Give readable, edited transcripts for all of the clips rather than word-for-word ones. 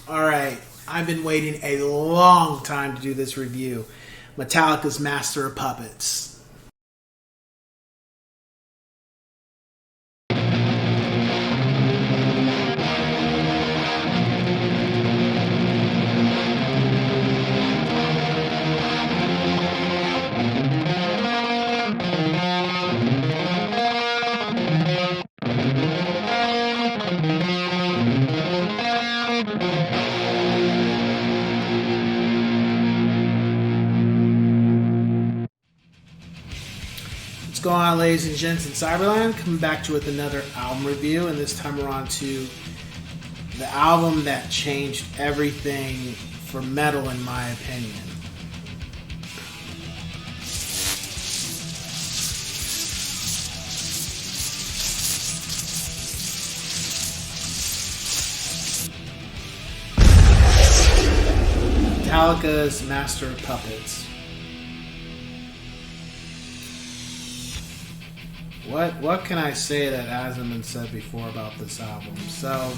Alright, I've been waiting a long time to do this review. Metallica's Master of Puppets. What's going on, ladies and gents in Cyberland? Coming back to you with another album review, and this time we're on to the album that changed everything for metal, in my opinion. Metallica's Master of Puppets. What can I say that hasn't been said before about this album? So,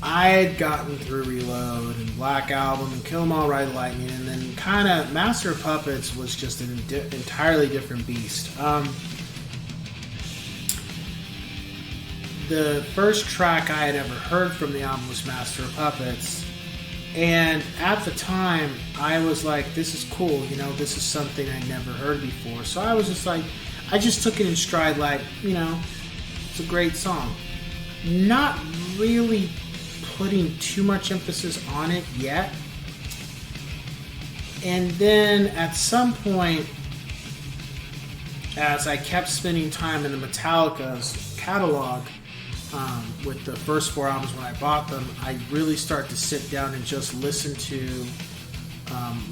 I had gotten through Reload and Black Album and Kill 'Em All Ride Lightning, and then kind of Master of Puppets was just an entirely different beast. The first track I had ever heard from the album was Master of Puppets. And at the time, I was like, this is cool, this is something I never heard before. So I was just like, I just took it in stride like, it's a great song. Not really putting too much emphasis on it yet. And then at some point, as I kept spending time in the Metallica's catalog, with the first four albums when I bought them, I really start to sit down and just listen to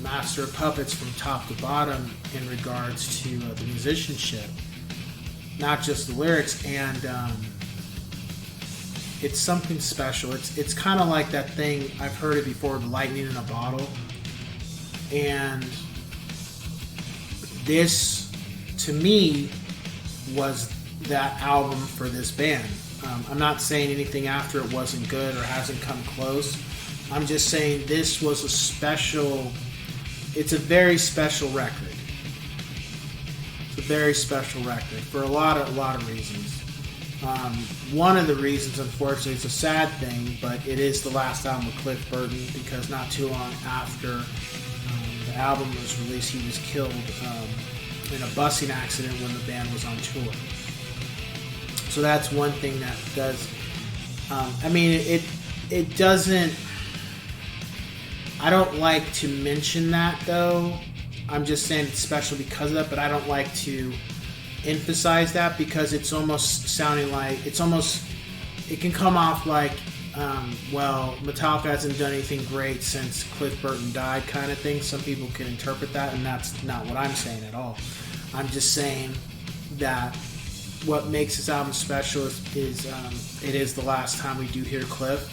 Master of Puppets from top to bottom in regards to the musicianship, not just the lyrics, and it's something special. It's kind of like that thing, I've heard it before, the lightning in a bottle, and this, to me, was that album for this band. I'm not saying anything after it wasn't good or hasn't come close. I'm just saying this was it's a very special record. It's a very special record for a lot of reasons. One of the reasons, unfortunately, is a sad thing, but it is the last album with Cliff Burton, because not too long after the album was released, he was killed in a busing accident when the band was on tour. So that's one thing that does. It doesn't. I don't like to mention that, though. I'm just saying it's special because of that, but I don't like to emphasize that, because it's almost sounding like it can come off like, Metallica hasn't done anything great since Cliff Burton died, kind of thing. Some people can interpret that, and that's not what I'm saying at all. I'm just saying that what makes this album special is it is the last time we do hear Cliff.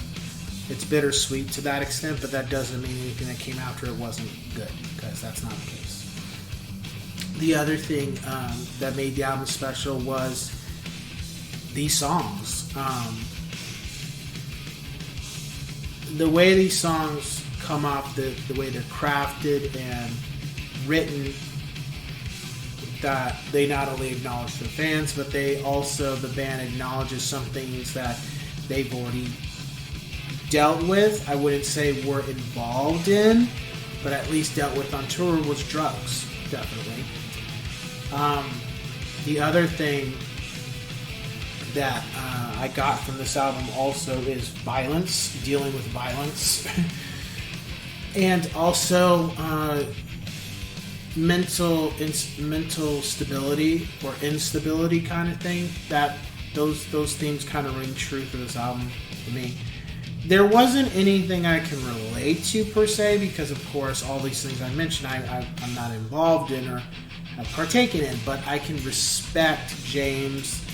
It's bittersweet to that extent, but that doesn't mean anything that came after it wasn't good, because that's not the case. The other thing that made the album special was these songs. The way these songs come off, the way they're crafted and written, that they not only acknowledge their fans, but the band acknowledges some things that they've already dealt with. I wouldn't say were involved in, but at least dealt with on tour, was drugs, definitely. The other thing that I got from this album also is violence, dealing with violence, and also mental stability or instability kind of thing. That those themes kind of ring true for this album for me. There wasn't anything I can relate to per se, because of course all these things I mentioned I'm not involved in or have partaken in, but I can respect James'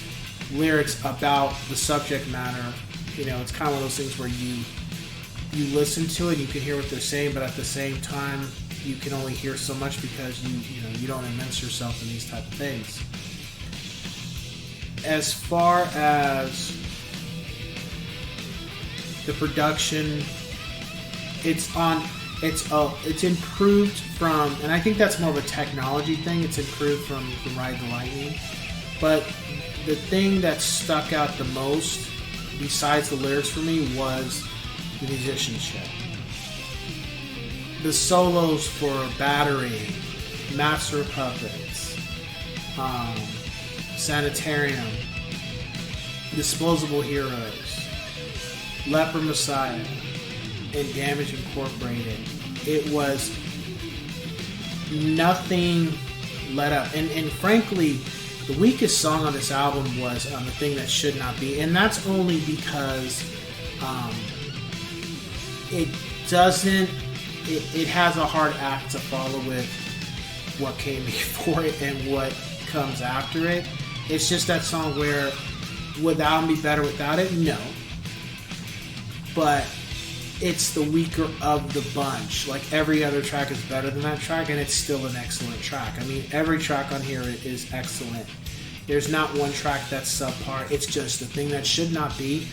lyrics about the subject matter. It's kind of one of those things where you listen to it, you can hear what they're saying, but at the same time you can only hear so much because you don't immerse yourself in these type of things. as far as the production, it's improved from, and I think that's more of a technology thing. It's improved from Ride the Lightning. But the thing that stuck out the most, besides the lyrics for me, was the musicianship. The solos for Battery, Master of Puppets, Sanitarium, Disposable Heroes, Leper Messiah, and Damage Incorporated. It was nothing let up. And frankly, the weakest song on this album was The Thing That Should Not Be. And that's only because it has a hard act to follow with what came before it and what comes after it. It's just that song where, would the album be better without it? No. But it's the weaker of the bunch. Like, every other track is better than that track, and it's still an excellent track. I mean, every track on here is excellent. There's not one track that's subpar. It's just The Thing That Should Not Be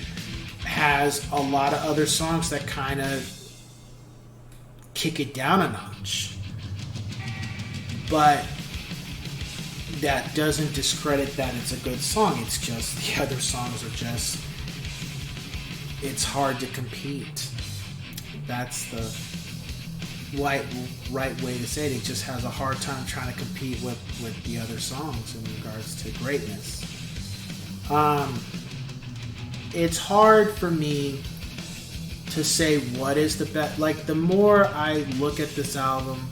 has a lot of other songs that kind of kick it down a notch. But that doesn't discredit that it's a good song. It's just the other songs are just, it's hard to compete. That's the right way to say it. It just has a hard time trying to compete with the other songs in regards to greatness. It's hard for me to say what is the best. Like, the more I look at this album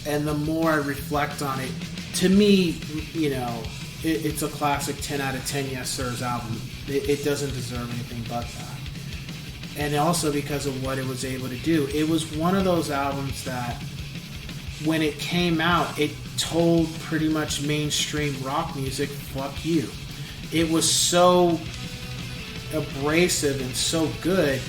and the more I reflect on it, to me, you know, it's a classic 10 out of 10 Yes Sir's album. It doesn't deserve anything but that. And also because of what it was able to do. It was one of those albums that, when it came out, it told pretty much mainstream rock music, fuck you. It was so abrasive and so good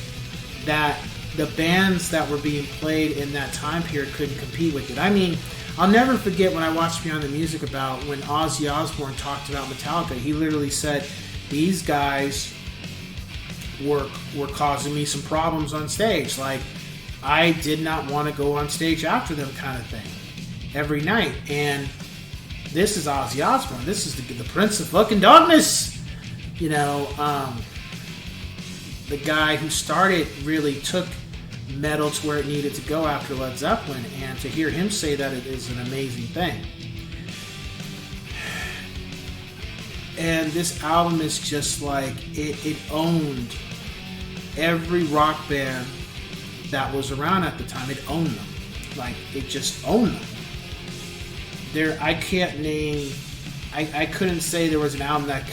that the bands that were being played in that time period couldn't compete with it. I mean, I'll never forget when I watched Beyond the Music about when Ozzy Osbourne talked about Metallica. He literally said, these guys were causing me some problems on stage. Like, I did not want to go on stage after them, kind of thing, every night. And this is Ozzy Osbourne. This is the Prince of fucking Darkness. You know, the guy who really took metal to where it needed to go after Led Zeppelin. And to hear him say that, it is an amazing thing. And this album is just like, it owned every rock band that was around at the time. It owned them. Like, it just owned them. I can't name, I couldn't say there was an album that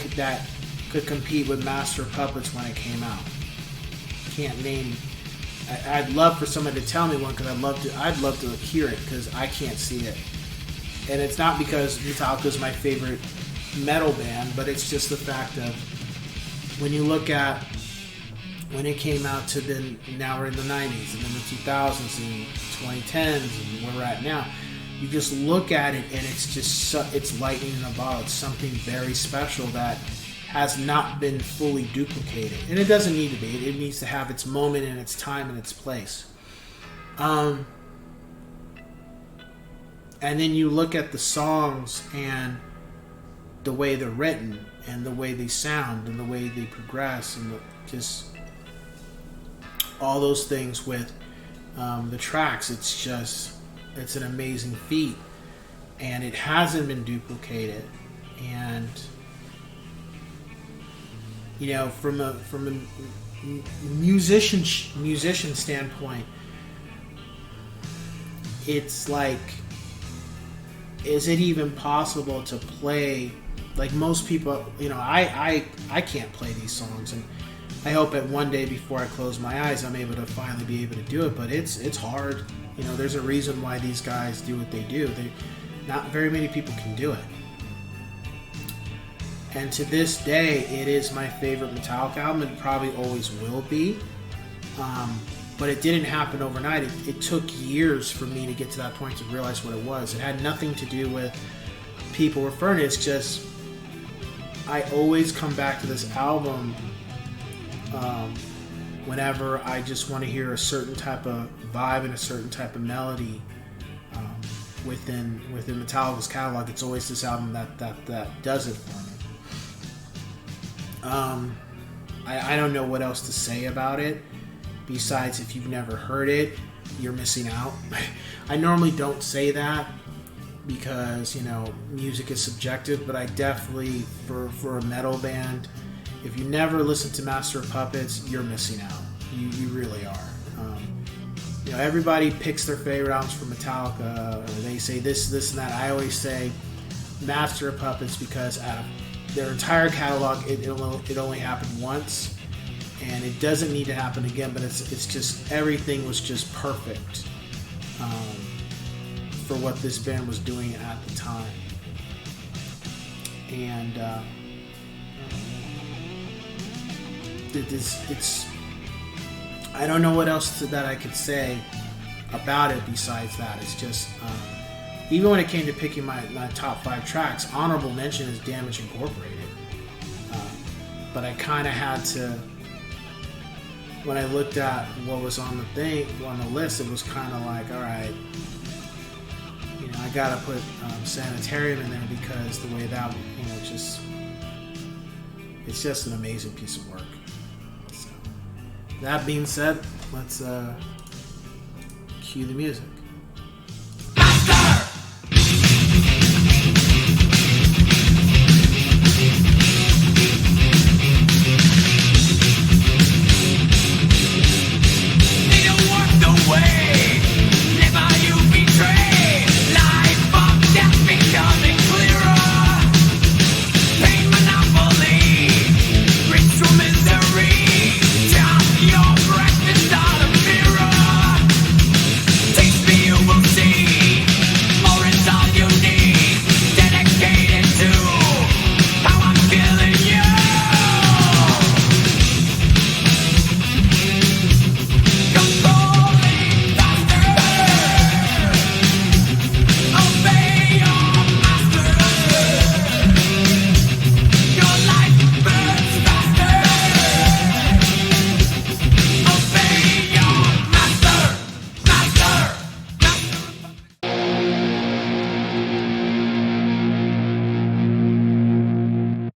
could compete with Master of Puppets when it came out. Can't name. I'd love for someone to tell me one, because I'd love to hear it, because I can't see it. And it's not because Metallica is my favorite metal band, but it's just the fact of, when you look at when it came out to then, now we're in the 90s and then the 2000s and 2010s and where we're at now, you just look at it and it's just it's lightning in a bottle. It's something very special that has not been fully duplicated, and it doesn't need to be. It needs to have its moment and its time and its place. And then you look at the songs and the way they're written and the way they sound and the way they progress and just all those things with the tracks. It's an amazing feat, and it hasn't been duplicated. And you know, from a musician standpoint, it's like, is it even possible to play? Like, most people, you know, I can't play these songs, and I hope that one day before I close my eyes I'm able to finally be able to do it, but it's hard. You know, there's a reason why these guys do what they do. Not very many people can do it. And to this day, it is my favorite Metallica album. It probably always will be. But it didn't happen overnight. It took years for me to get to that point to realize what it was. It had nothing to do with people referring to it. It's just, I always come back to this album whenever I just want to hear a certain type of vibe and a certain type of melody within Metallica's catalog. It's always this album that does it for me. I don't know what else to say about it besides, if you've never heard it, you're missing out. I normally don't say that because, you know, music is subjective, but I definitely, for a metal band, if you never listen to Master of Puppets, you're missing out. You really are. You know, everybody picks their favorite albums from Metallica, or they say this, and that. I always say Master of Puppets because out of their entire catalog, it only happened once, and it doesn't need to happen again. But it's just, everything was just perfect for what this band was doing at the time, and it's I don't know what else that I could say about it besides that. It's just even when it came to picking my top 5 tracks, honorable mention is Damage Incorporated. But I kind of had to, when I looked at what was on the list, it was kind of like, all right, you know, I gotta put Sanitarium in there because the way that, you know, it's just an amazing piece of work. So, that being said, let's cue the music.